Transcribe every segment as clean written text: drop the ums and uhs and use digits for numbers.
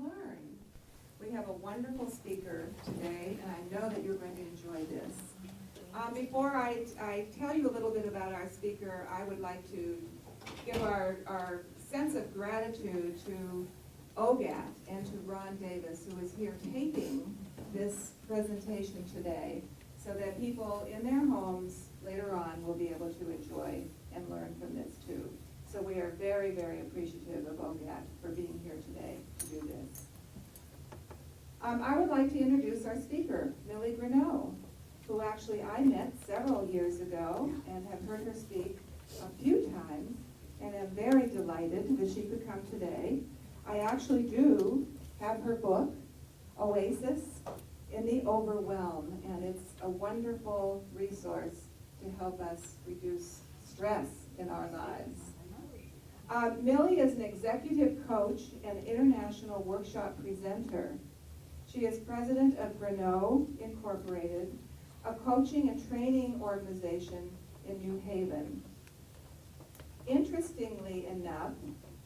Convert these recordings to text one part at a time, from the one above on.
learn. We have a wonderful speaker today, and I know that you're going to enjoy this. Before I tell you a little bit about our speaker, I would like to give our sense of gratitude to Ogat and to Ron Davis, who is here taping this presentation today, so that people in their homes later on will be able to enjoy and learn from this too. So we are very, very appreciative of Ogat for being here today to do this. I would like to introduce our speaker, MILLIE GRENOUGH, who actually I met several years ago and have heard her speak a few times, and am very delighted that she could come today. I actually do have her book, OASIS In The Overwhelm, and it's a wonderful resource to help us reduce stress in our lives. Millie is an executive coach and international workshop presenter. She is president of Greenough Incorporated, a coaching and training organization in New Haven. Interestingly enough,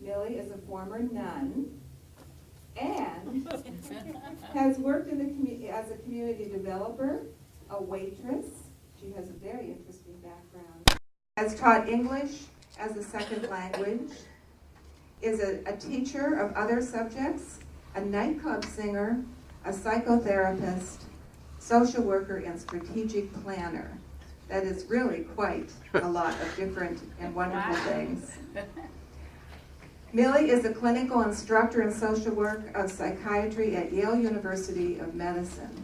Millie is a former nun and has worked in the as a community developer, a waitress. She has a very interesting background. Has taught English as a second language, is a teacher of other subjects, a nightclub singer, a psychotherapist, social worker, and strategic planner. That is really quite a lot of different and wonderful things. Millie is a clinical instructor in social work of psychiatry at Yale University of Medicine.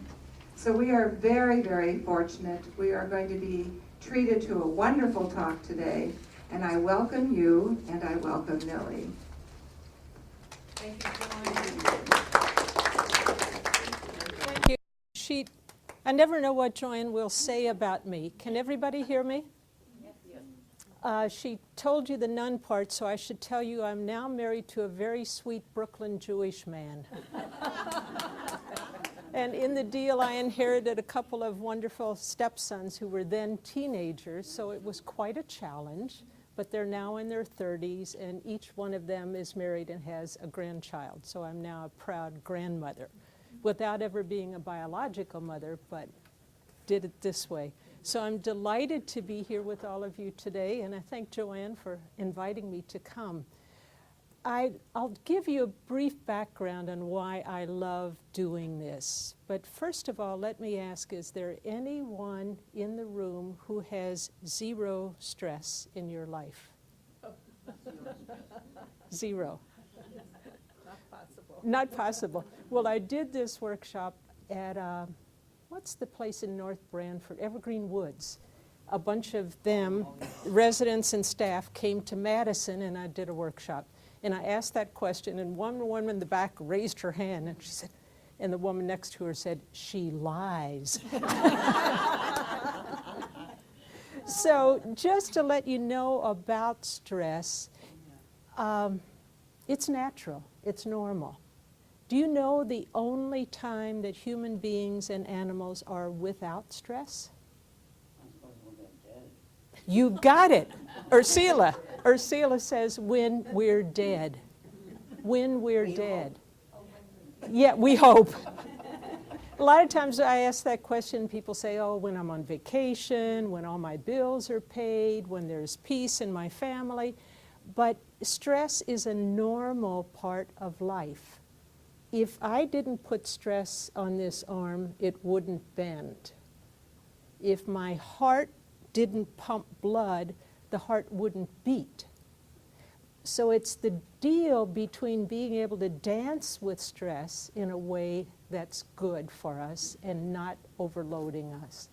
So we are very, very fortunate. We are going to be treated to a wonderful talk today, and I welcome you, and I welcome Millie. Thank you for joining me. Thank you. I never know what Joanne will say about me. Can everybody hear me? She told you the nun part, so I should tell you I'm now married to a very sweet Brooklyn Jewish man. And in the deal, I inherited a couple of wonderful stepsons who were then teenagers, so it was quite a challenge. But they're now in their 30s, and each one of them is married and has a grandchild. So I'm now a proud grandmother, without ever being a biological mother, but did it this way. So I'm delighted to be here with all of you today, and I thank Joanne for inviting me to come. I'll give you a brief background on why I love doing this. But first of all, let me ask, is there anyone in the room who has zero stress in your life? Zero. Not possible. Not possible. Well, I did this workshop at, what's the place in North Branford? Evergreen Woods. A bunch of them, residents and staff, came to Madison, and I did a workshop. And I asked that question, and one woman in the back raised her hand, and she said, and the woman next to her said, "She lies." So just to let you know about stress, it's natural, it's normal. Do you know the only time that human beings and animals are without stress? You got it. Ursula. Ursula says, when we're dead. When we're dead. Yeah, we hope. A lot of times I ask that question, people say, oh, when I'm on vacation, when all my bills are paid, when there's peace in my family. But stress is a normal part of life. If I didn't put stress on this arm, it wouldn't bend. If my heart didn't pump blood, the heart wouldn't beat. So it's the deal between being able to dance with stress in a way that's good for us and not overloading us.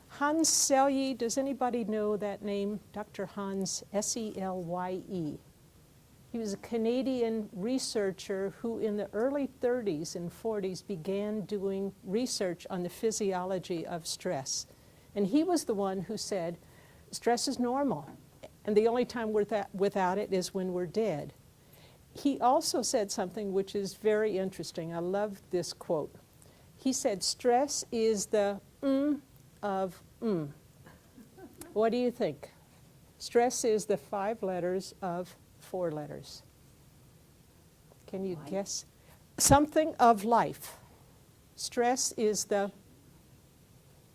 Hans Selye, does anybody know that name? Dr. Hans, S-E-L-Y-E. He was a Canadian researcher who in the early 30s and 40s began doing research on the physiology of stress. And he was the one who said, stress is normal, and the only time without it is when we're dead. He also said something which is very interesting. I love this quote. He said, stress is the of What do you think? Stress is the 5 letters of 4 letters. Can you guess? something of life. Stress is the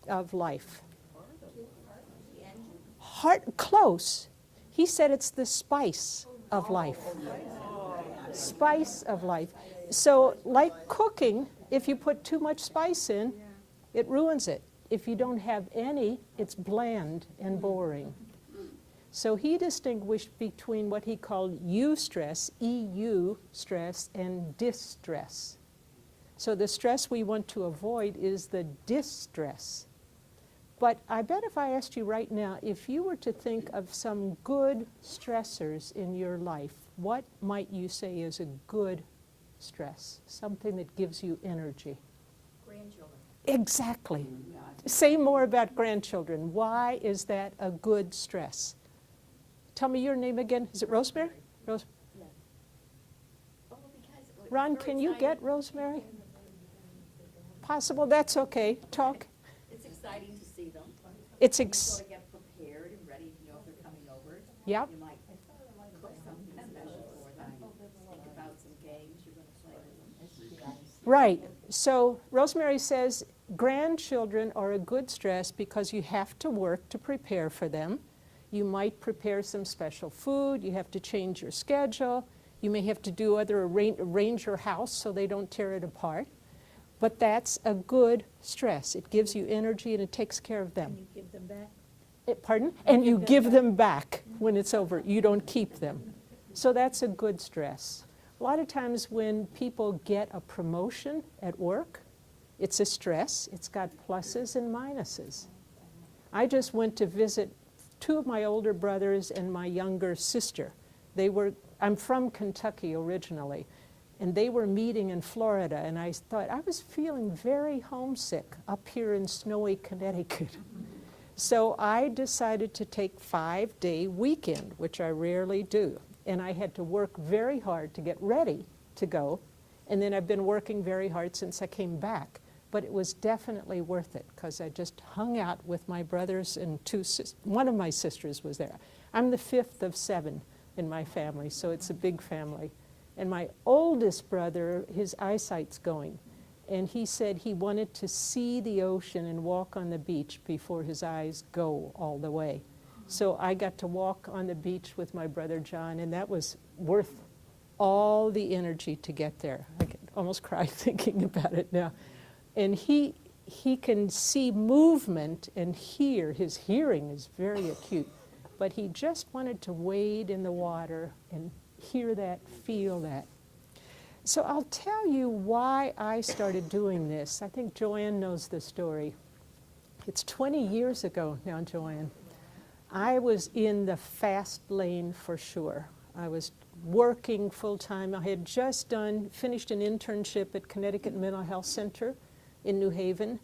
of life. Heart, close. He said it's the spice of life. Spice of life. So like cooking, if you put too much spice in, it ruins it. If you don't have any, it's bland and boring. So he distinguished between what he called eustress, EU stress, and distress. So the stress we want to avoid is the distress. But I bet if I asked you right now, if you were to think of some good stressors in your life, what might you say is a good stress? Something that gives you energy. Grandchildren. Exactly. Say more about grandchildren. Why is that a good stress? Tell me your name again. Is it Rosemary? Rose. Ron, can you get Rosemary? Possible? That's okay. Talk. It's exciting to see them. It's You sort of get prepared and ready to know if they're coming over. Yep. You might cook something special for them. Think about some games you're going to play with them. Right. So Rosemary says grandchildren are a good stress because you have to work to prepare for them. You might prepare some special food. You have to change your schedule. You may have to do other arrange your house so they don't tear it apart. But that's a good stress. It gives you energy and it takes care of them. And you give them back? Pardon? And you give them back when it's over. You don't keep them. So that's a good stress. A lot of times when people get a promotion at work, it's a stress. It's got pluses and minuses. I just went to visit two of my older brothers and my younger sister. I'm from Kentucky originally, and they were meeting in Florida, and I thought I was feeling very homesick up here in snowy Connecticut. So I decided to take 5-day weekend, which I rarely do, and I had to work very hard to get ready to go, and then I've been working very hard since I came back. But it was definitely worth it because I just hung out with my brothers and one of my sisters was there. I'm the 5th of 7 in my family, so it's a big family. And my oldest brother, his eyesight's going, and he said he wanted to see the ocean and walk on the beach before his eyes go all the way. So I got to walk on the beach with my brother John, and that was worth all the energy to get there. I could almost cry thinking about it now. And he can see movement and hear. His hearing is very acute. But he just wanted to wade in the water and hear that, feel that. So I'll tell you why I started doing this. I think Joanne knows the story. It's 20 years ago now, Joanne. I was in the fast lane for sure. I was working full-time. I had just finished an internship at Connecticut Mental Health Center in New Haven.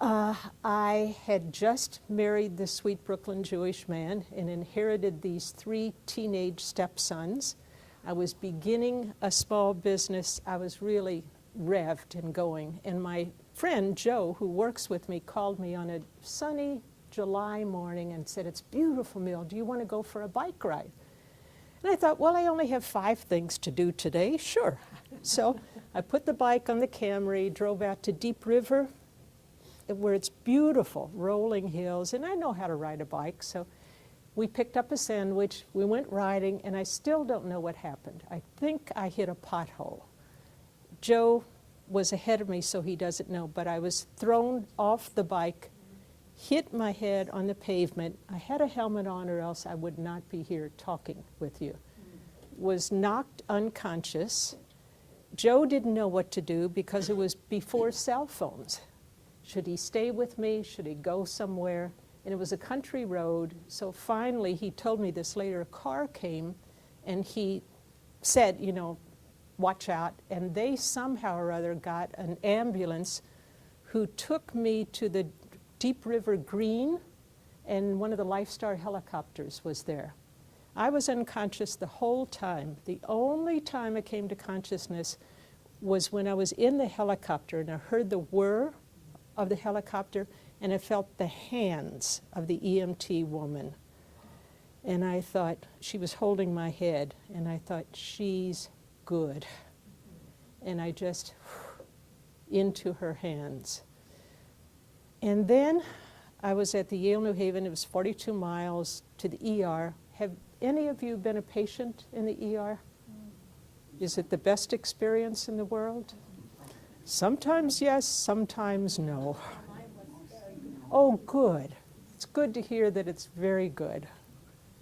I had just married this sweet Brooklyn Jewish man and inherited these 3 teenage stepsons. I was beginning a small business. I was really revved and going. And my friend Joe, who works with me, called me on a sunny July morning and said, "It's beautiful, Mill. Do you want to go for a bike ride?" And I thought, well, I only have 5 things to do today. Sure. So I put the bike on the Camry, drove out to Deep River, where it's beautiful, rolling hills, and I know how to ride a bike, so we picked up a sandwich, we went riding, and I still don't know what happened. I think I hit a pothole. Joe was ahead of me, so he doesn't know, but I was thrown off the bike, hit my head on the pavement. I had a helmet on or else I would not be here talking with you. Was knocked unconscious. Joe didn't know what to do because it was before cell phones. Should he stay with me? Should he go somewhere? And it was a country road, so finally he told me this later. A car came and he said, you know, watch out. And they somehow or other got an ambulance who took me to the Deep River Green, and one of the Lifestar helicopters was there. I was unconscious the whole time. The only time I came to consciousness was when I was in the helicopter and I heard the whir of the helicopter and I felt the hands of the EMT woman. And I thought, she was holding my head, and I thought, she's good. and I just into her hands. And then I was at the Yale New Haven. It was 42 miles to the ER. Have any of you been a patient in the ER? Is it the best experience in the world? Sometimes yes, sometimes no. Oh, good. It's good to hear that it's very good.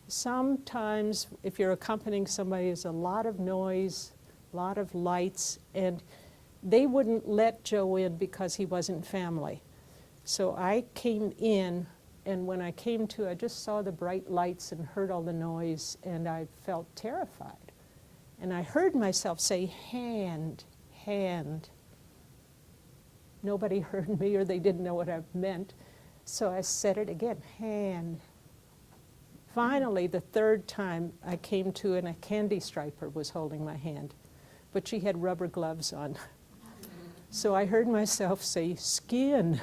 Sometimes, if you're accompanying somebody, there's a lot of noise, a lot of lights, and they wouldn't let Joe in because he wasn't family. So I came in, and when I came to, I just saw the bright lights and heard all the noise, and I felt terrified. And I heard myself say, hand, hand. Nobody heard me, or they didn't know what I meant. So I said it again, hand. Finally, the third time I came to, and a candy striper was holding my hand, but she had rubber gloves on. So I heard myself say, skin.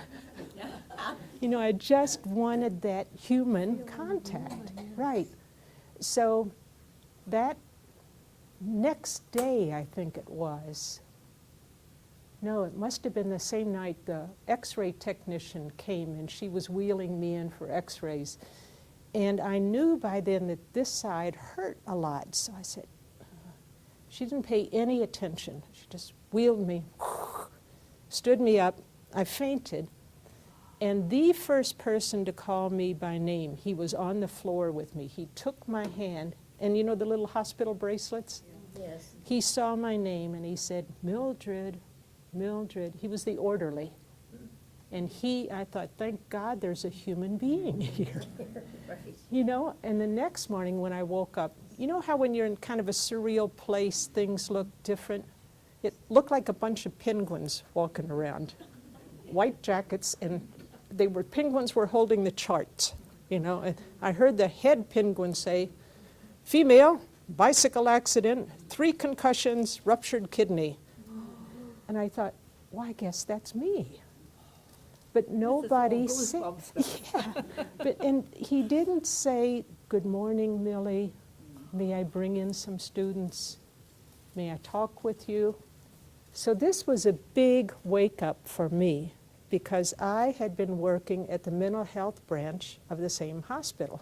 You know, I just wanted that human contact, right. So that next day, I think it was, no, it must have been the same night the x-ray technician came and she was wheeling me in for x-rays. And I knew by then that this side hurt a lot. So I said, she didn't pay any attention. She just wheeled me, stood me up. I fainted. And the first person to call me by name, he was on the floor with me. He took my hand, and you know the little hospital bracelets? Yes. He saw my name and he said, Mildred, Mildred. He was the orderly. And I thought, thank God there's a human being here. Right. You know, and the next morning when I woke up, you know how when you're in kind of a surreal place, things look different? It looked like a bunch of penguins walking around. White jackets, and penguins were holding the charts, you know. And I heard the head penguin say, female, bicycle accident, 3 concussions, ruptured kidney. And I thought, well, I guess that's me. But nobody said, yeah. And he didn't say, good morning, Millie. May I bring in some students? May I talk with you? So this was a big wake up for me because I had been working at the mental health branch of the same hospital.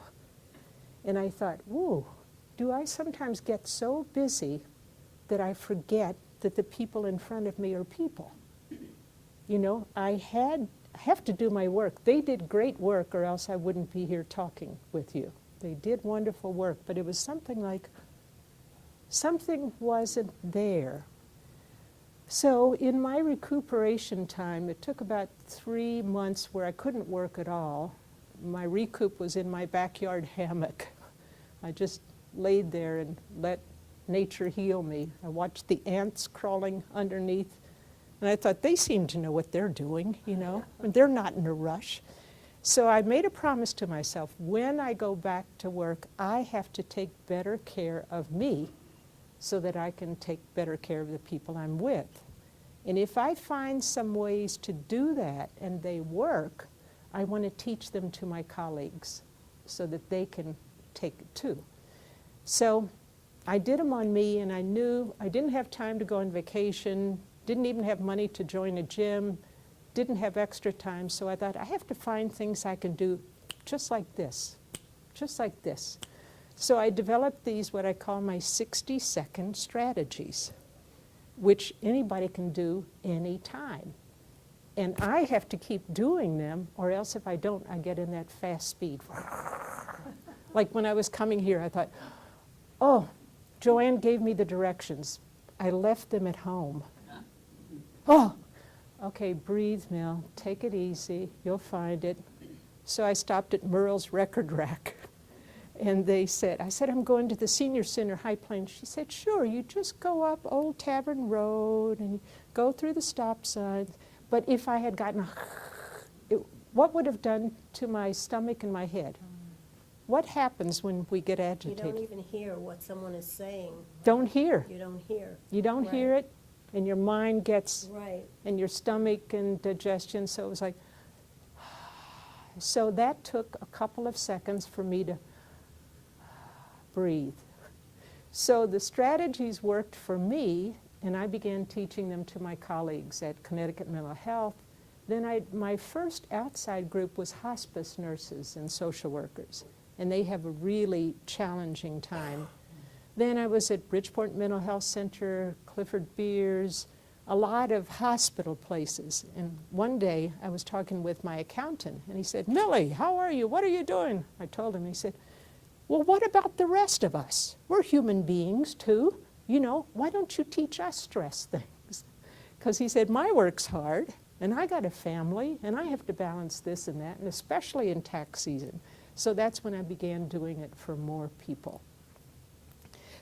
And I thought, whoa, do I sometimes get so busy that I forget that the people in front of me are people? You know, I have to do my work. They did great work or else I wouldn't be here talking with you. They did wonderful work, but it was something like something wasn't there. So in my recuperation time, it took about 3 months where I couldn't work at all. My recoup was in my backyard hammock. I just laid there and let nature heal me. I watched the ants crawling underneath, and I thought, they seem to know what they're doing, you know, and they're not in a rush. So I made a promise to myself, when I go back to work, I have to take better care of me so that I can take better care of the people I'm with. And if I find some ways to do that and they work, I want to teach them to my colleagues so that they can take it too. So I did them on me, and I knew I didn't have time to go on vacation, didn't even have money to join a gym, didn't have extra time, so I thought I have to find things I can do just like this, just like this. So I developed these, what I call my 60-second strategies, which anybody can do anytime. And I have to keep doing them, or else if I don't, I get in that fast speed. Like when I was coming here, I thought, oh, Joanne gave me the directions. I left them at home. Oh, okay, breathe, Mel, take it easy, you'll find it. So I stopped at Merle's record rack. And I said, I'm going to the Senior Center, High Plains. She said, sure, you just go up Old Tavern Road and go through the stop signs. But if I had gotten, what would have done to my stomach and my head? What happens when we get You agitated? don't even hear what someone is saying. Don't hear. You don't hear. You don't Right. hear it, and your mind gets, Right. and your stomach and digestion, so it was like, so that took a couple of seconds for me to breathe. So the strategies worked for me, and I began teaching them to my colleagues at Connecticut Mental Health. Then my first outside group was hospice nurses and social workers, and they have a really challenging time. Then I was at Bridgeport Mental Health Center, Clifford Beers, a lot of hospital places. And one day I was talking with my accountant, and he said, "Millie, how are you? What are you doing?" I told him. He said, "Well, what about the rest of us? We're human beings too. You know, why don't you teach us stress things?" Because he said, "My work's hard, and I got a family, and I have to balance this and that, and especially in tax season." So that's when I began doing it for more people.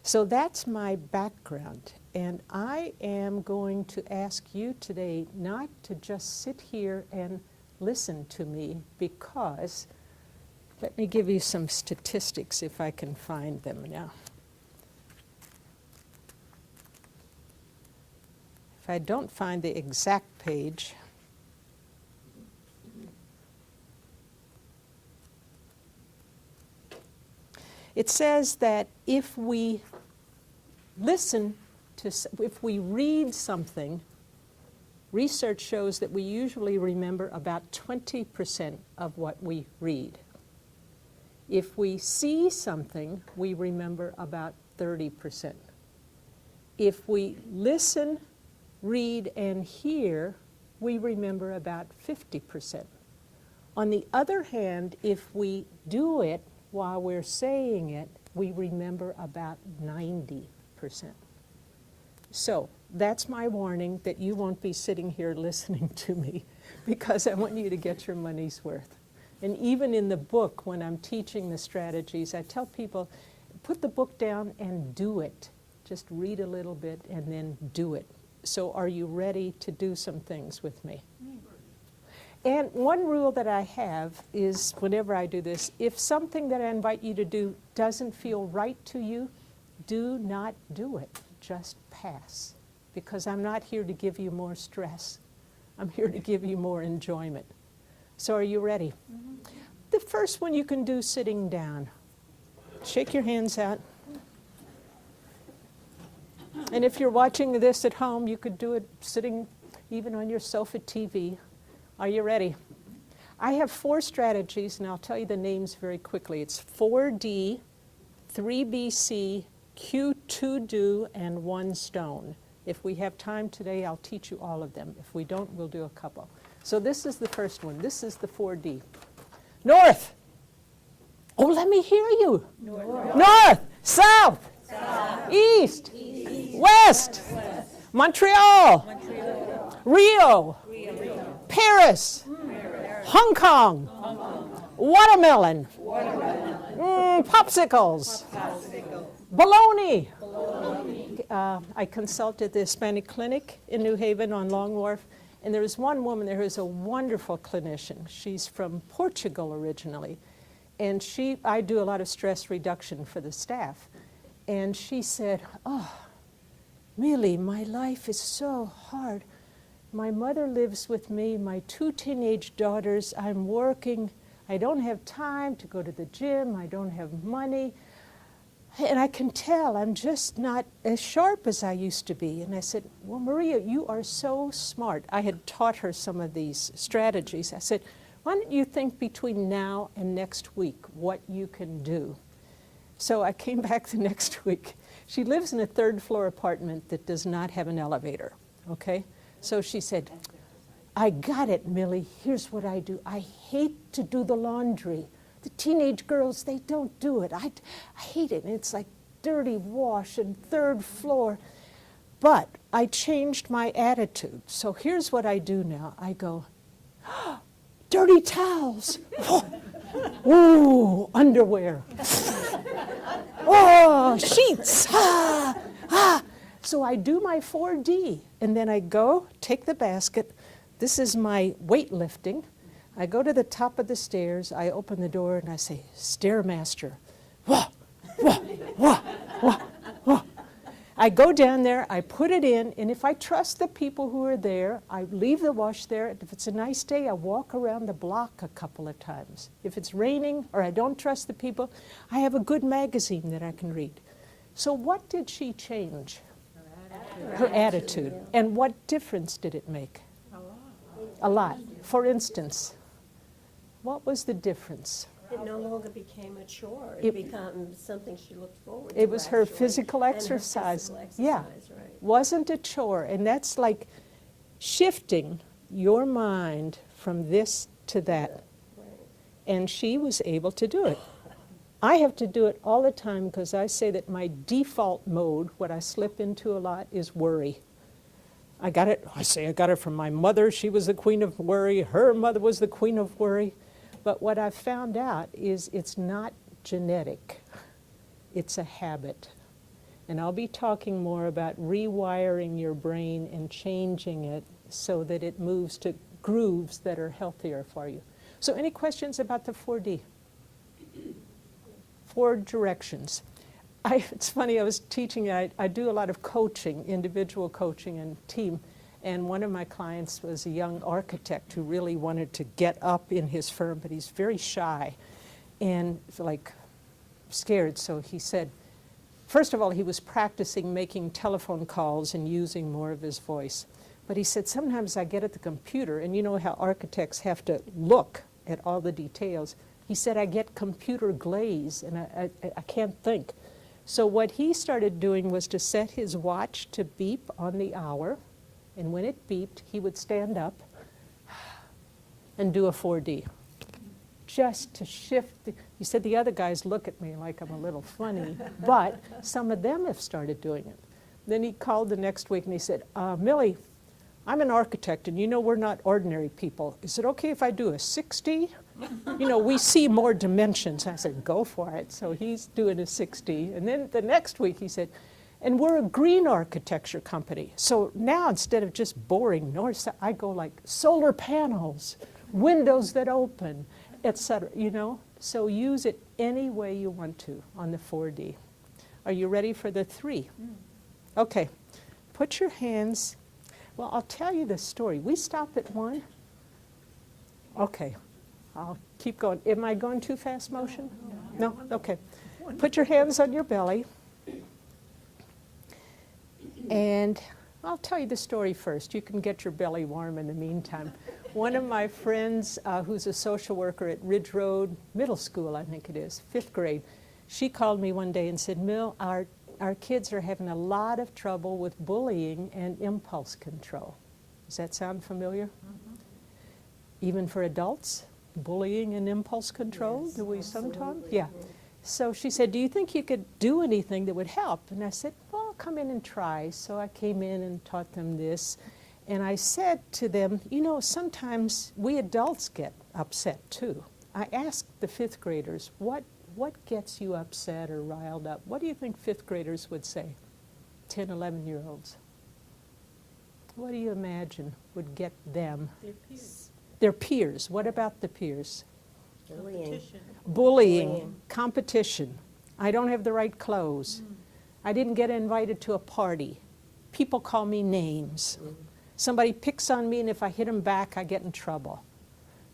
So that's my background, and I am going to ask you today not to just sit here and listen to me, because let me give you some statistics if I can find them now. If I don't find the exact page, it says that if we if we read something, research shows that we usually remember about 20% of what we read. If we see something, we remember about 30%. If we listen, read, and hear, we remember about 50%. On the other hand, if we do it while we're saying it, we remember about 90%. So that's my warning that you won't be sitting here listening to me, because I want you to get your money's worth. And even in the book, when I'm teaching the strategies, I tell people, put the book down and do it. Just read a little bit and then do it. So are you ready to do some things with me? And one rule that I have is, whenever I do this, if something that I invite you to do doesn't feel right to you, do not do it. Just pass. Because I'm not here to give you more stress. I'm here to give you more enjoyment. So are you ready? Mm-hmm. The first one you can do sitting down. Shake your hands out. And if you're watching this at home, you could do it sitting even on your sofa TV. Are you ready? I have 4 strategies, and I'll tell you the names very quickly. It's 4D, 3BC, Q2 do, and 1 stone. If we have time today, I'll teach you all of them. If we don't, we'll do a couple. So this is the first one. This is the 4D. North. Oh, let me hear you. North. South. East. West. Montreal. Rio. Paris. Hong Kong. Watermelon. Popsicles. Bologna. I consulted the Hispanic Clinic in New Haven on Long Wharf, and there was one woman there who's a wonderful clinician. She's from Portugal originally, and I do a lot of stress reduction for the staff. And she said, "Oh, Millie, my life is so hard. My mother lives with me, my 2 teenage daughters, I'm working, I don't have time to go to the gym, I don't have money, and I can tell I'm just not as sharp as I used to be." And I said, "Well, Maria, you are so smart." I had taught her some of these strategies. I said, "Why don't you think between now and next week what you can do?" So I came back the next week. She lives in a 3rd floor apartment that does not have an elevator, okay? So she said, "I got it, Millie. Here's what I do. I hate to do the laundry. The teenage girls, they don't do it. I hate it. And it's like dirty wash and 3rd floor." But I changed my attitude. So here's what I do now. I go, "Dirty towels. Ooh, underwear. Oh, sheets. So I do my 4D, and then I go, take the basket. This is my weightlifting. I go to the top of the stairs, I open the door, and I say, "Stairmaster." Wah, wah, wah, wah, wah. I go down there, I put it in, and if I trust the people who are there, I leave the wash there. If it's a nice day, I walk around the block a couple of times. If it's raining or I don't trust the people, I have a good magazine that I can read. So what did she change? Her attitude. yeah. And what difference did it make? A lot. For instance, what was the difference? It no longer became a chore. It- It became something she looked forward to. It was her actually, physical and her exercise. physical Yeah. exercise, right. Wasn't a chore. And that's like shifting your mind from this to that. Right. And she was able to do it. I have to do it all the time because I say that my default mode, what I slip into a lot, is worry. I got it from my mother. She was the queen of worry. Her mother was the queen of worry. But what I've found out is it's not genetic. It's a habit. And I'll be talking more about rewiring your brain and changing it so that it moves to grooves that are healthier for you. So any questions about the 4D? 4 directions. It's funny, I was teaching, I do a lot of coaching, individual coaching and team, and one of my clients was a young architect who really wanted to get up in his firm, but he's very shy and like scared. So he said, first of all, he was practicing making telephone calls and using more of his voice. But he said, sometimes I get at the computer, and you know how architects have to look at all the details. He said, I get computer glaze, and I can't think. So what he started doing was to set his watch to beep on the hour, and when it beeped, he would stand up and do a 4D, just to shift. He said the other guys look at me like I'm a little funny, but some of them have started doing it. Then he called the next week and he said, Millie, I'm an architect, and you know we're not ordinary people. Is it okay if I do a 6D? You know, we see more dimensions. I said, go for it. So he's doing a 6D. And then the next week he said, and we're a green architecture company. So now instead of just boring north, I go like solar panels, windows that open, etc. You know? So use it any way you want to on the 4D. Are you ready for the 3? Okay. Put your hands. Well, I'll tell you the story. We stop at 1. Okay. I'll keep going. Am I going too fast motion? No? Okay. Put your hands on your belly. And I'll tell you the story first. You can get your belly warm in the meantime. One of my friends who's a social worker at Ridge Road Middle School, I think it is, 5th grade, she called me one day and said, Mill, our kids are having a lot of trouble with bullying and impulse control. Does that sound familiar? Mm-hmm. Even for adults? Bullying and impulse control? Yes, do we absolutely. sometimes? Yeah. So she said, do you think you could do anything that would help? And I said, well, I'll come in and try. So I came in and taught them this. And I said to them, you know, sometimes we adults get upset too. I asked the 5th graders, what gets you upset or riled up? What do you think 5th graders would say? 10, 11-year-olds. What do you imagine would get them? Their peers. Their peers. What about the peers? Bullying. Bullying, competition. I don't have the right clothes. I didn't get invited to a party. People call me names. Somebody picks on me, and if I hit them back, I get in trouble.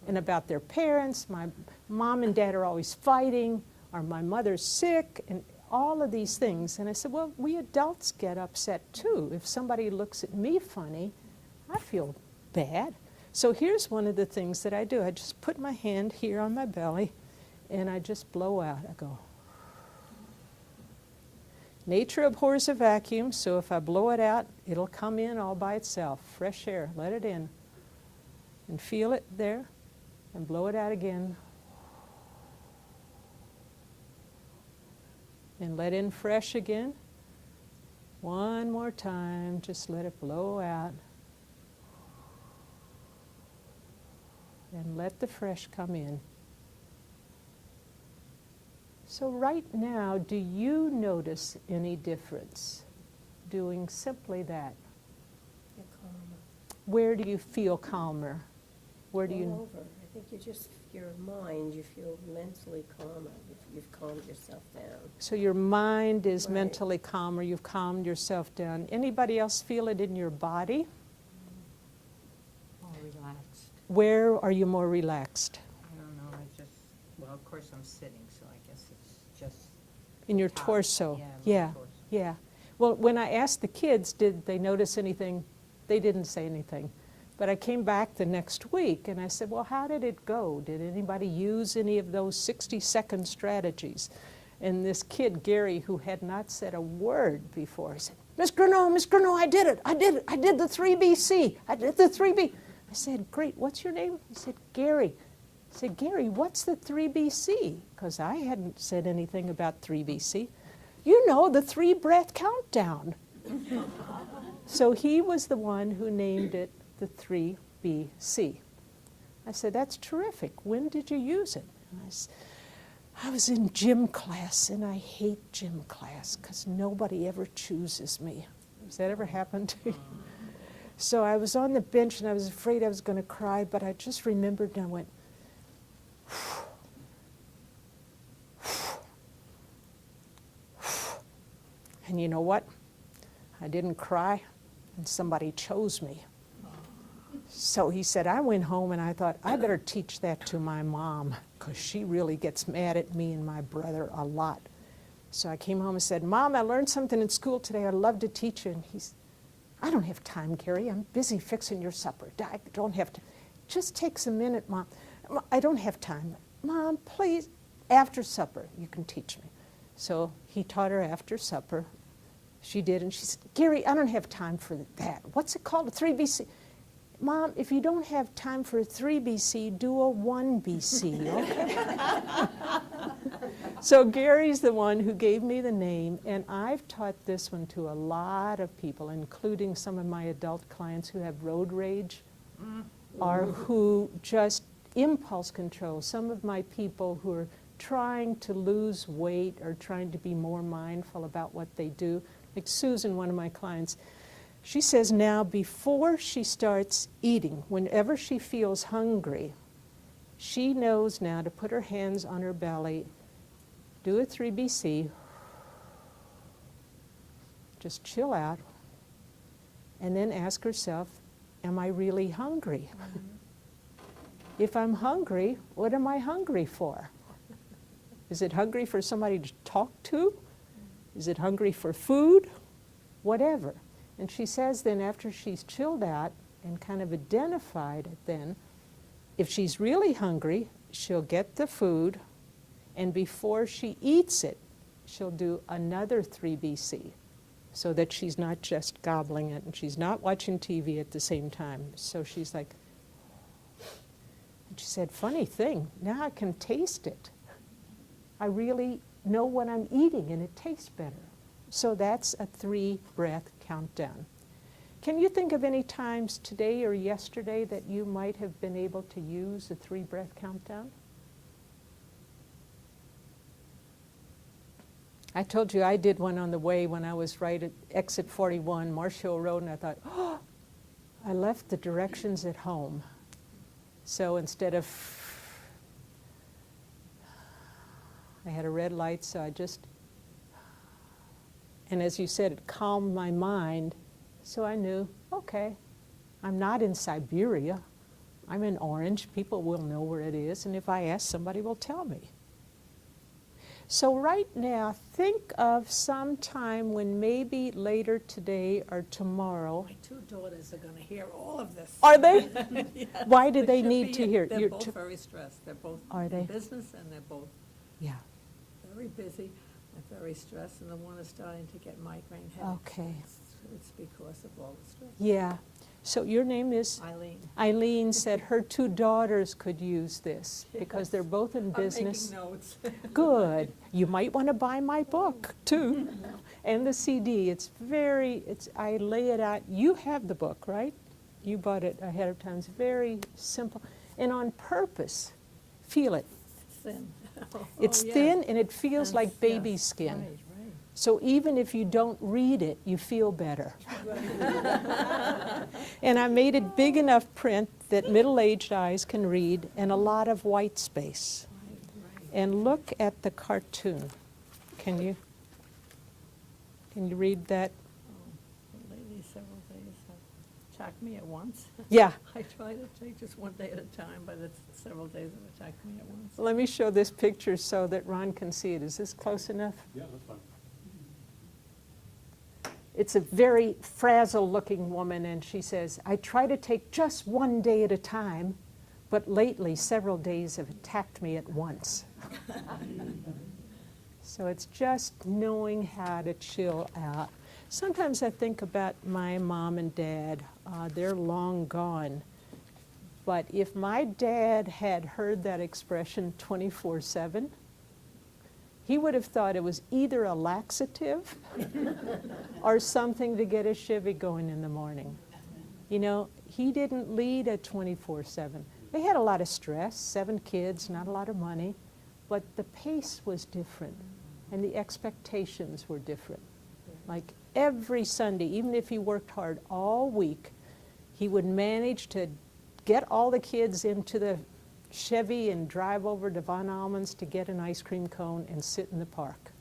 And about their parents, my mom and dad are always fighting, or my mother's sick, and all of these things. And I said, well, we adults get upset too. If somebody looks at me funny, I feel bad. So here's one of the things that I do. I just put my hand here on my belly, and I just blow out. I go. Nature abhors a vacuum, so if I blow it out, it'll come in all by itself. Fresh air, let it in. And feel it there, and blow it out again. And let in fresh again. One more time, just let it blow out. And let the fresh come in. So right now, do you notice any difference doing simply that? You're calmer. Where do you feel calmer? Where do All you? over. I think your mind, you feel mentally calmer. You've calmed yourself down. So your mind is Right. mentally calmer. You've calmed yourself down. Anybody else feel it in your body? More relaxed. Where are you more relaxed? I don't know, well, of course I'm sitting, so I guess it's just. In your top. torso. Yeah, my Yeah. torso. Yeah. Well, when I asked the kids, did they notice anything, they didn't say anything. But I came back the next week and I said, well, how did it go? Did anybody use any of those 60-second strategies? And this kid, Gary, who had not said a word before, said, Miss Grenough, I did it. I did the 3BC. I did the 3B. I said, great, what's your name? He said, Gary. I said, Gary, what's the 3BC? Because I hadn't said anything about 3BC. You know, the 3-breath countdown. So he was the one who named it the 3BC. I said, that's terrific. When did you use it? And I was in gym class, and I hate gym class because nobody ever chooses me. Has that ever happened to you? So I was on the bench, and I was afraid I was going to cry, but I just remembered, and I went, and you know what? I didn't cry, and somebody chose me. So he said, I went home and I thought, I better teach that to my mom because she really gets mad at me and my brother a lot. So I came home and said, Mom, I learned something in school today. I'd love to teach you. And he's, I don't have time, Gary. I'm busy fixing your supper. I don't have to. Just takes a minute, Mom. I don't have time. Mom, please, after supper, you can teach me. So he taught her after supper. She did, and she said, Gary, I don't have time for that. What's it called? A 3BC? Mom, if you don't have time for a 3BC, do a 1BC, okay? So Gary's the one who gave me the name, and I've taught this one to a lot of people, including some of my adult clients who have road rage or who just impulse control. Some of my people who are trying to lose weight or trying to be more mindful about what they do. Like Susan, one of my clients, she says now before she starts eating, whenever she feels hungry, she knows now to put her hands on her belly, do a 3BC, just chill out, and then ask herself, am I really hungry? If I'm hungry, what am I hungry for? Is it hungry for somebody to talk to? Is it hungry for food? Whatever. And she says then after she's chilled out and kind of identified it then, if she's really hungry, she'll get the food, and before she eats it, she'll do another 3BC so that she's not just gobbling it and she's not watching TV at the same time. So she's like, and she said, funny thing, now I can taste it. I really know what I'm eating and it tastes better. So that's a 3-breath countdown. Can you think of any times today or yesterday that you might have been able to use a 3-breath countdown? I told you I did one on the way when I was right at exit 41, Marsh Hill Road, and I thought, oh, I left the directions at home. So instead of, I had a red light, so I just, and as you said, it calmed my mind, so I knew, okay, I'm not in Siberia. I'm in Orange. People will know where it is, and if I ask, somebody will tell me. So right now, think of some time when maybe later today or tomorrow. My 2 daughters are going to hear all of this. Are they? Yeah, Why do they should need be to in- hear? They're You're both too- very stressed. They're both Are they? in business, and they're both Yeah, very busy and very stressed, and the one is starting to get migraine headaches. okay. It's because of all the stress. Yeah. So your name is? Eileen. Eileen said her 2 daughters could use this because they're both in business. I'm making notes. Good. You might want to buy my book too, and the CD. It's I lay it out. You have the book, right? You bought it ahead of time. It's very simple, and on purpose. Feel it. It's thin. It's Oh, yeah. thin and it feels And- like baby yes, skin. Right, right. So even if you don't read it, you feel better. And I made it big enough print that middle-aged eyes can read and a lot of white space. Right, right. And look at the cartoon. Can you read that? Oh, lately, several days have attacked me at once. Yeah. I try to take just one day at a time, but it's several days have attacked me at once. Let me show this picture so that Ron can see it. Is this close enough? Yeah, that's fine. It's a very frazzled-looking woman, and she says, I try to take just one day at a time, but lately several days have attacked me at once. So it's just knowing how to chill out. Sometimes I think about my mom and dad. They're long gone. But if my dad had heard that expression 24/7, he would have thought it was either a laxative or something to get his Chevy going in the morning. You know, he didn't lead a 24/7. They had a lot of stress, 7 kids, not a lot of money, but the pace was different and the expectations were different. Like every Sunday, even if he worked hard all week, he would manage to get all the kids into the Chevy and drive over to Von Allman's to get an ice cream cone and sit in the park.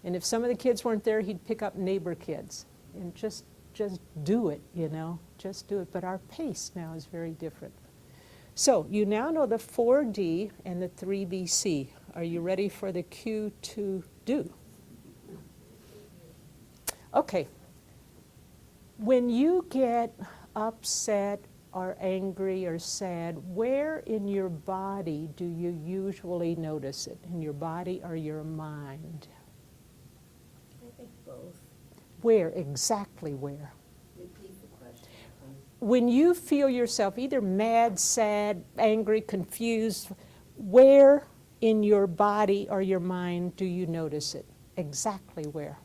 And if some of the kids weren't there, he'd pick up neighbor kids and just do it, you know, just do it. But our pace now is very different. So you now know the 4D and the 3BC. Are you ready for the Q to do? Okay. When you get upset or angry or sad, where in your body do you usually notice it? In your body or your mind? I think both. Where, exactly where? Repeat the question. When you feel yourself either mad, sad, angry, confused, where in your body or your mind do you notice it? Exactly where?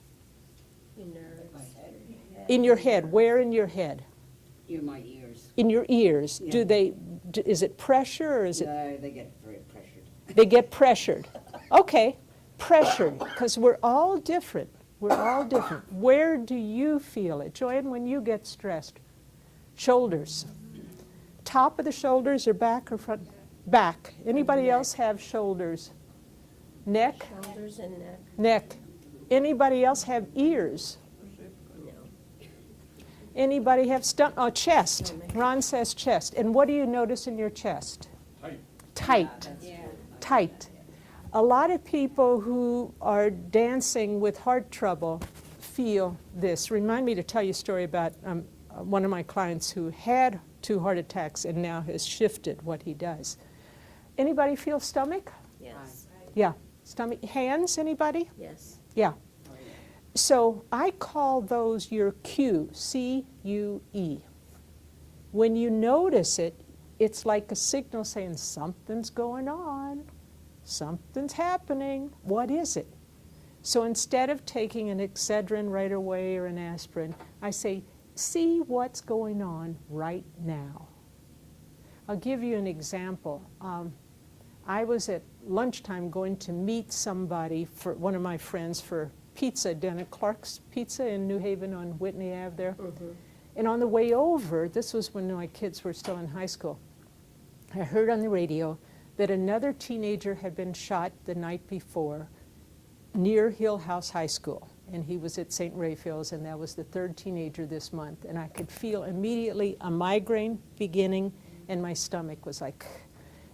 Your nerves. In your head. Where in your head? In my ears. In your ears. Yeah. Do they? Is it pressure or is it? They get very pressured. They get pressured. Okay, pressured, because we're all different. We're all different. Where do you feel it? Joanne, when you get stressed? Shoulders. Top of the shoulders or back or front? Back. Anybody else have shoulders? Neck? Shoulders and neck. Neck. Anybody else have ears? No. Anybody have chest? Ron says chest. And what do you notice in your chest? Tight. Tight. A lot of people who are dancing with heart trouble feel this. Remind me to tell you a story about one of my clients who had 2 heart attacks and now has shifted what he does. Anybody feel stomach? Yes. Yeah. Stomach. Hands, anybody? Yes. Yeah. So I call those your Q, C-U-E. When you notice it, it's like a signal saying something's going on, something's happening. What is it? So instead of taking an Excedrin right away or an aspirin, I say, see what's going on right now. I'll give you an example. I was at lunchtime going to meet somebody, for one of my friends, for pizza down at Clark's Pizza in New Haven on Whitney Ave there. Mm-hmm. And on the way over, this was when my kids were still in high school, I heard on the radio that another teenager had been shot the night before near Hill House High School. And he was at St. Raphael's, and that was the 3rd teenager this month. And I could feel immediately a migraine beginning, and my stomach was like,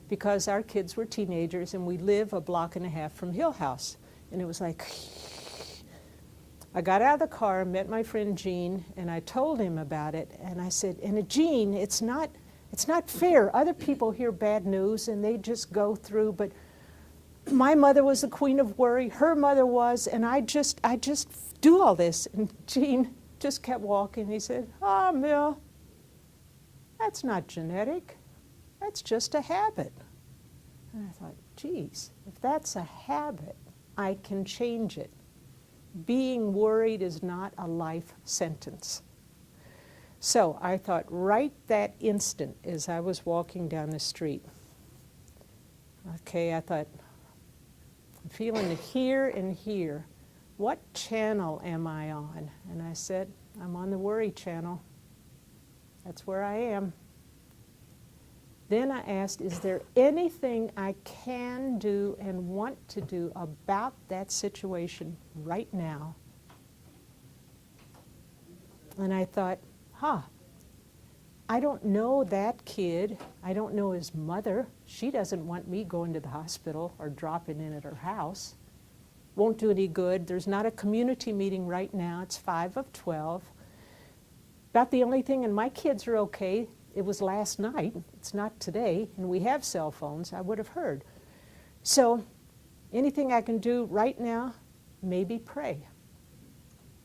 because our kids were teenagers, and we live a block and a half from Hill House. And it was like, I got out of the car, met my friend Gene, and I told him about it. And I said, and Gene, it's not fair. Other people hear bad news and they just go through, but my mother was the queen of worry, her mother was, and I just do all this. And Gene just kept walking. He said, Mill, that's not genetic. That's just a habit. And I thought, geez, if that's a habit, I can change it. Being worried is not a life sentence. So I thought right that instant as I was walking down the street, okay, I thought, I'm feeling it here and here. What channel am I on? And I said, I'm on the worry channel. That's where I am. Then I asked, is there anything I can do and want to do about that situation right now? And I thought, I don't know that kid. I don't know his mother. She doesn't want me going to the hospital or dropping in at her house. won't do any good. There's not a community meeting right now. It's 5 of 12. About the only thing, and my kids are okay. It was last night. It's not today, and we have cell phones. I would have heard. So anything I can do right now, maybe pray.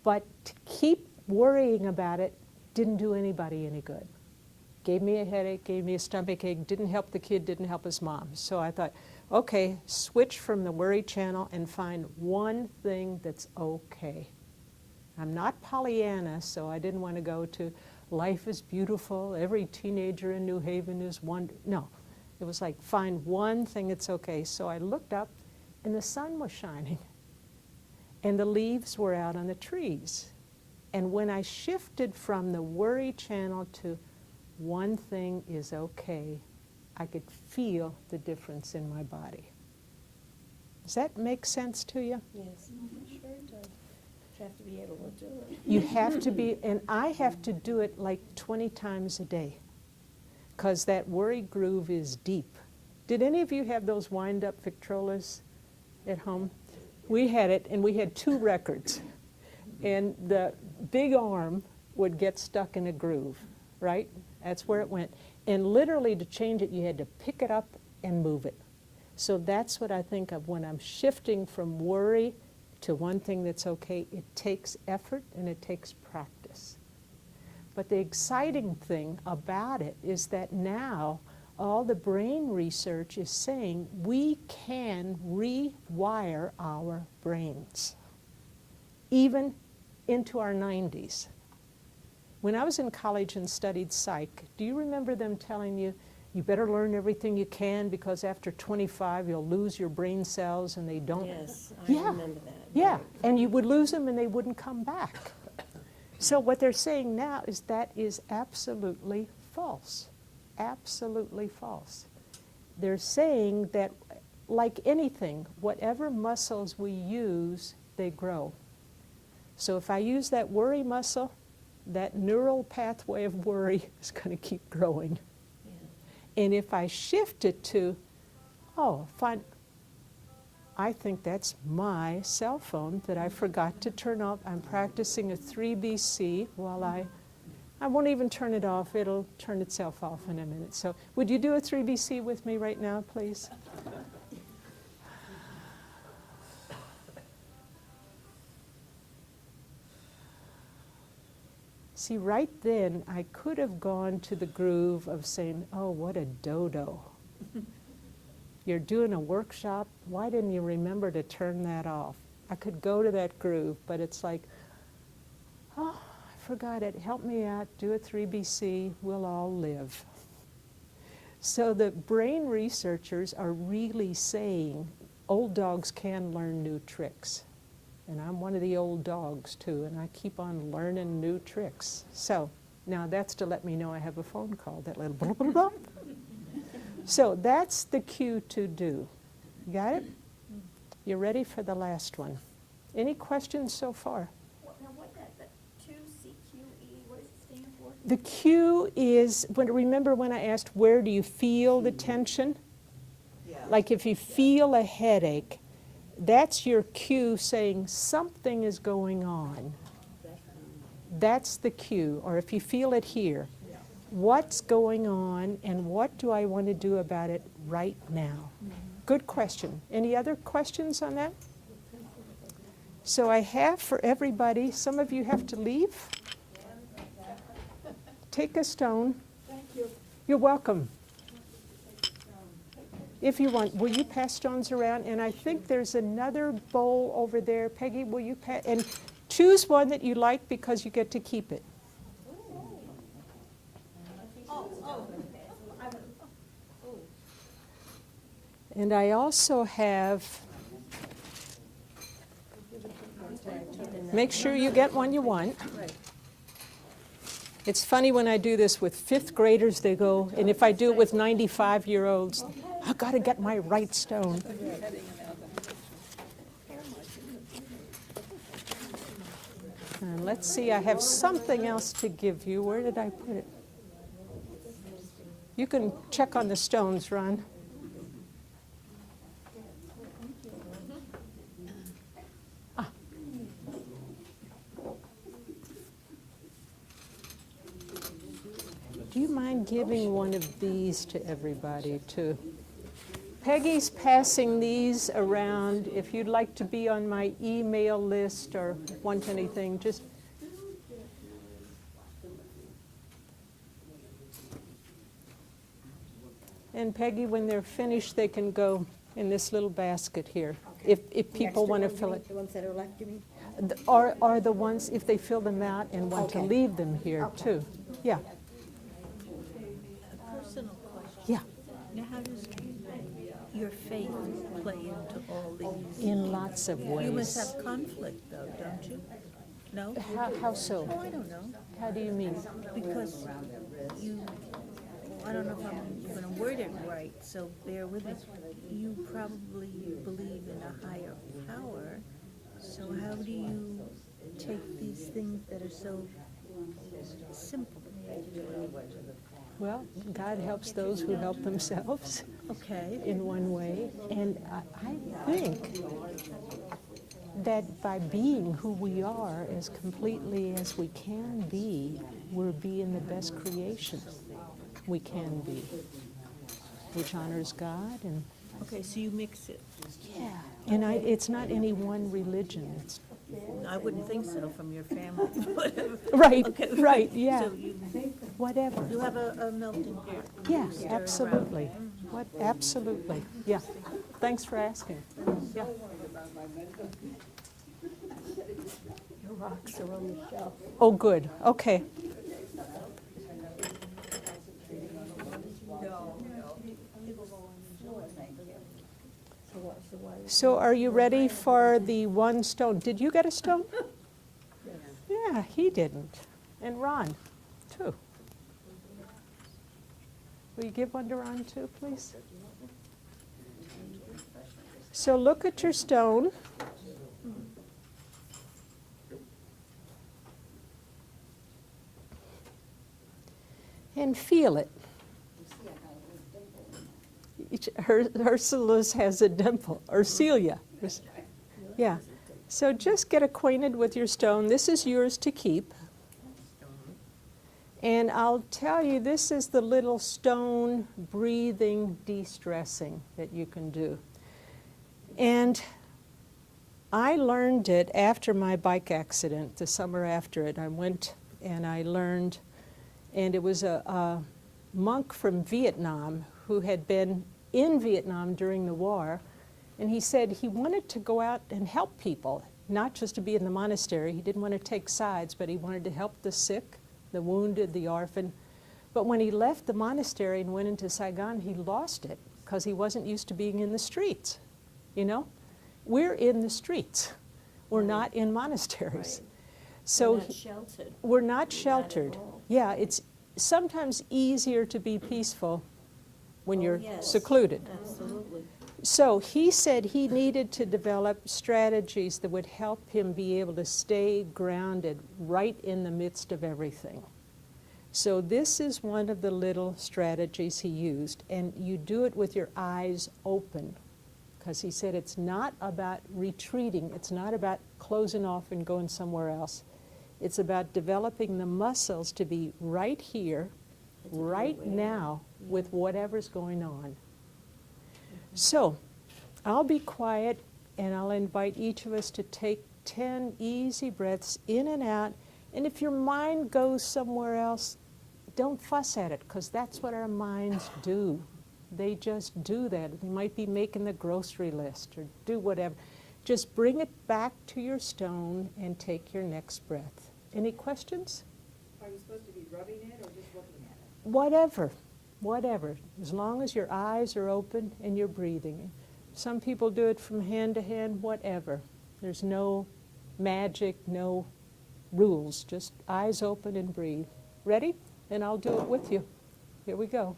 But to keep worrying about it didn't do anybody any good. Gave me a headache, gave me a stomach ache, didn't help the kid, didn't help his mom. So I thought, okay, switch from the worry channel and find one thing that's okay. I'm not Pollyanna, so I didn't want to go to life is beautiful, every teenager in New Haven is one. No, it was like find one thing that's okay. So I looked up and the sun was shining and the leaves were out on the trees. And when I shifted from the worry channel to one thing is okay, I could feel the difference in my body. Does that make sense to you? Yes, sure it does. You have to be able to do it. You have to be, and I have to do it like 20 times a day, because that worry groove is deep. Did any of you have those wind-up Victrolas at home? We had it, and we had 2 records. And the big arm would get stuck in a groove, right? That's where it went. And literally to change it, you had to pick it up and move it. So that's what I think of when I'm shifting from worry to one thing that's okay. It takes effort and it takes practice. But the exciting thing about it is that now all the brain research is saying we can rewire our brains, even into our 90s. When I was in college and studied psych, do you remember them telling you, you better learn everything you can because after 25 you'll lose your brain cells and they don't? Yes, I Yeah. remember that. Yeah, and you would lose them and they wouldn't come back. So what they're saying now is that is absolutely false. Absolutely false. They're saying that, like anything, whatever muscles we use, they grow. So if I use that worry muscle, that neural pathway of worry is going to keep growing. Yeah. And if I shift it to, oh, fine, I think that's my cell phone that I forgot to turn off. I'm practicing a 3BC while I won't even turn it off. It'll turn itself off in a minute. So would you do a 3BC with me right now, please? See, right then, I could have gone to the groove of saying, oh, what a dodo. You're doing a workshop. Why didn't you remember to turn that off? I could go to that groove, but it's like, oh, I forgot it. Help me out. Do a 3BC. We'll all live. So the brain researchers are really saying old dogs can learn new tricks. And I'm one of the old dogs, too, and I keep on learning new tricks. So now that's to let me know I have a phone call, that little blah, blah, blah. So that's the cue to do. Got it? You ready for the last one? Any questions so far? Now, what that 2CQE, what does it stand for? The cue is, remember when I asked where do you feel the tension? Yeah. Like if you feel a headache, that's your cue saying something is going on. That's the cue. Or if you feel it here, what's going on and what do I want to do about it right now? Good question. Any other questions on that? So I have for everybody, some of you have to leave. Take a stone. Thank you. You're welcome. If you want, will you pass stones around? And I think there's another bowl over there. Peggy, will you pass? And choose one that you like because you get to keep it. And I also have, make sure you get one you want. It's funny when I do this with 5th graders, they go, and if I do it with 95-year-olds, I've got to get my right stone. And let's see, I have something else to give you. Where did I put it? You can check on the stones, Ron. giving one of these to everybody, too. Peggy's passing these around. If you'd like to be on my email list or want anything, just... And Peggy, when they're finished, they can go in this little basket here, if people want to fill it. The ones that are left, you mean? Are the ones, if they fill them out and want to Okay. leave them here, too. Yeah, Personal question. yeah, Now, how does your faith play into all these? in lots of ways. You must have conflict, though, don't you? No? How so? Oh, I don't know. How do you mean? Because you, I don't know if I'm going to word it right, so bear with me. You probably believe in a higher power, so how do you take these things that are so simple? Well, God helps those who help themselves Okay. in one way. And I think that by being who we are as completely as we can be, we're being the best creation we can be, which honors God. And Okay, so you mix it. yeah, and it's not any one religion. It's I wouldn't think so from your family. Whatever. right, Okay. right, yeah, So you whatever. have a melting pot. Yeah, You stir it around. absolutely. What? Absolutely. Yeah. Thanks for asking. Yeah. Your rocks are on the shelf. Oh, good. Okay. So are you ready for the one stone? Did you get a stone? Yeah, he didn't. And Ron, too. Will you give one to Ron, too, please? So look at your stone. And feel it. Ursula's has a dimple, or Celia. Yeah. So just get acquainted with your stone. This is yours to keep. And I'll tell you, this is the little stone breathing de-stressing that you can do. And I learned it after my bike accident, the summer after it. I went and I learned, and it was a monk from Vietnam who had been in Vietnam during the war, and he said he wanted to go out and help people, not just to be in the monastery. He didn't want to take sides, but he wanted to help the sick, the wounded, the orphan. But when he left the monastery and went into Saigon, he lost it because he wasn't used to being in the streets. You know? We're in the streets. We're not in monasteries. So We're not sheltered. we're not sheltered. Not at all. Yeah, it's sometimes easier to be peaceful when Oh, you're yes. secluded. Absolutely. So he said he needed to develop strategies that would help him be able to stay grounded right in the midst of everything. So this is one of the little strategies he used, and you do it with your eyes open, because he said it's not about retreating, it's not about closing off and going somewhere else. It's about developing the muscles to be right here, right now, with whatever's going on. So, I'll be quiet and I'll invite each of us to take 10 easy breaths in and out. And if your mind goes somewhere else, don't fuss at it, because that's what our minds do. They just do that. They might be making the grocery list or do whatever. Just bring it back to your stone and take your next breath. Any questions? Are you supposed to be rubbing it or just looking at it? Whatever, whatever, as long as your eyes are open and you're breathing. Some people do it from hand to hand, whatever. There's no magic, no rules, just eyes open and breathe. Ready? And I'll do it with you. Here we go.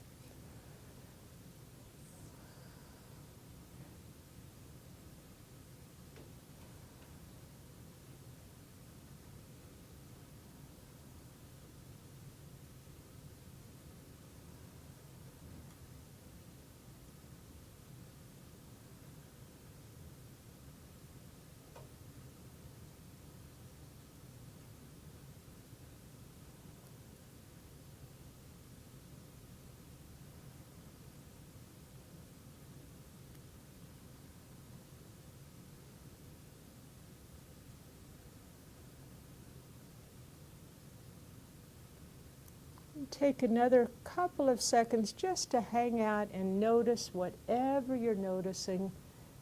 Take another couple of seconds just to hang out and notice whatever you're noticing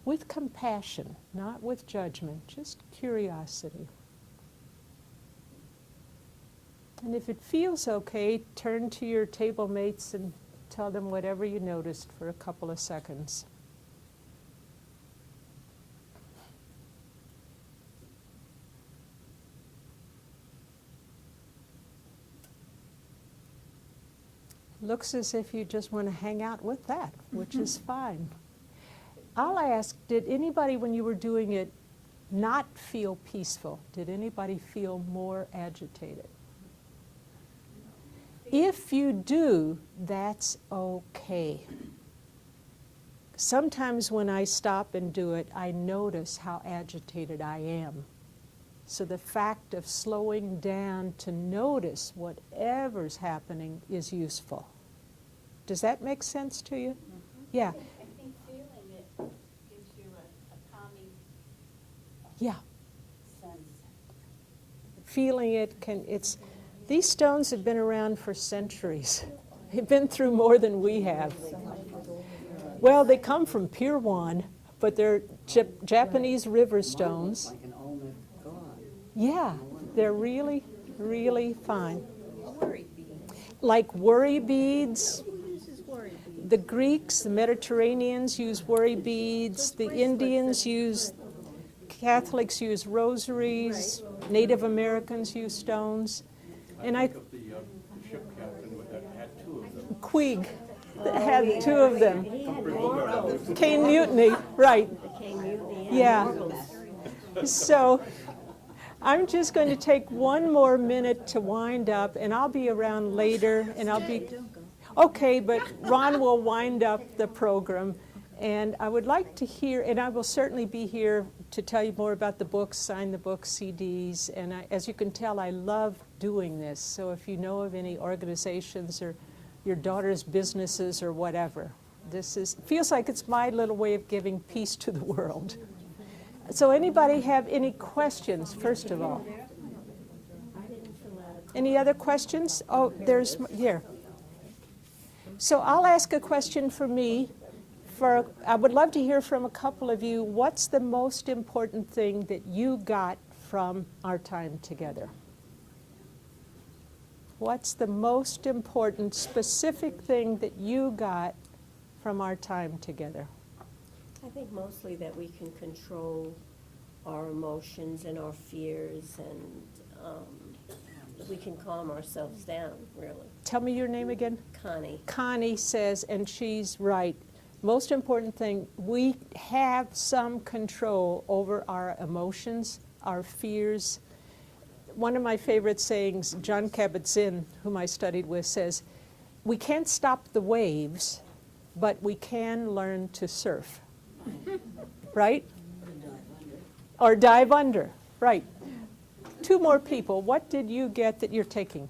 with compassion, not with judgment, just curiosity. And if it feels okay, turn to your table mates and tell them whatever you noticed for a couple of seconds. Looks as if you just want to hang out with that, which is fine. I'll ask, did anybody, when you were doing it, not feel peaceful? Did anybody feel more agitated? If you do, that's okay. Sometimes when I stop and do it, I notice how agitated I am. So the fact of slowing down to notice whatever's happening is useful. Does that make sense to you? Yeah. I think feeling it gives you a calming Yeah. sense. Feeling it these stones have been around for centuries. They've been through more than we have. Well, they come from Pirwan, but they're Japanese river stones. Like an olmec god. Yeah, they're really, really fine. Worry bead. Like worry beads. Who uses worry bead? The Greeks, the Mediterraneans use worry beads. The Indians use, Catholics use rosaries. Native Americans use stones. And I think of the ship captain that had two of them. Queeg had two of them. Bogart. Cane Mutiny, right. Yeah. So I'm just going to take one more minute to wind up, and I'll be around later, and I'll be... Okay, but Ron will wind up the program, and I would like to hear, and I will certainly be here to tell you more about the books, sign the books, CDs, and as you can tell, I love doing this. So if you know of any organizations or your daughter's businesses or whatever, feels like it's my little way of giving peace to the world. So anybody have any questions, first of all? Any other questions? Oh, there's, here. So I'll ask a question for me. I would love to hear from a couple of you. What's the most important thing that you got from our time together? What's the most important specific thing that you got from our time together? I think mostly that we can control our emotions and our fears, and we can calm ourselves down, really. Tell me your name again. Connie. Connie says, and she's right, most important thing, we have some control over our emotions, our fears. One of my favorite sayings, John Kabat-Zinn, whom I studied with, says, we can't stop the waves, but we can learn to surf. Right? Or dive under, right. Two more people. What did you get that you're taking?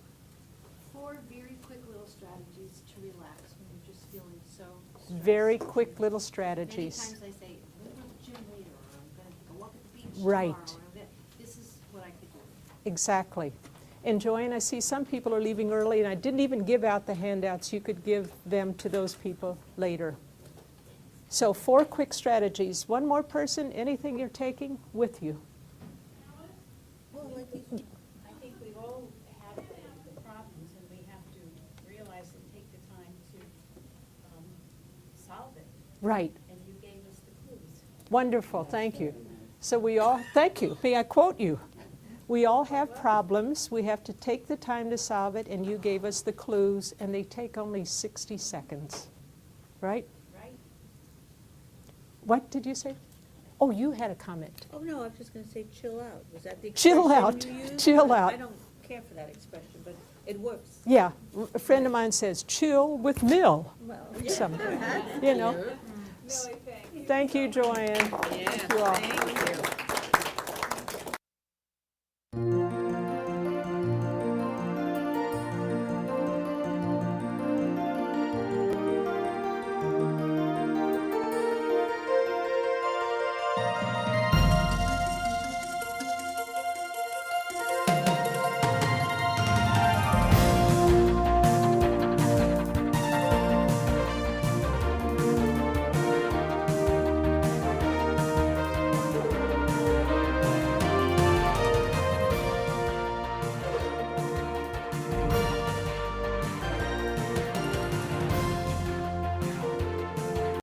4 very quick little strategies to relax when you're just feeling so stressed. Very quick little Many strategies. times I say, I'm going to go to the gym later, or I'm going to take a walk at the beach Right. tomorrow. This is what I could do. Exactly. And Joanne, I see some people are leaving early, and I didn't even give out the handouts. You could give them to those people later. So 4 quick strategies. One more person, anything you're taking with you? I think we all have the problems, and we have to realize and take the time to solve it. Right. And you gave us the clues. Wonderful. Thank you. So we all, thank you. May I quote you? We all have problems. We have to take the time to solve it, and you gave us the clues, and they take only 60 seconds. Right? Right? What did you say? Oh, you had a comment. Oh, no, I was just gonna say chill out. Was that the Chill expression out. you used? Chill out. I don't care for that expression, but it works. Yeah, a friend of mine says, chill with Mill. Well, Something, you know. Thank you, Joanne. Thank you all. thank you.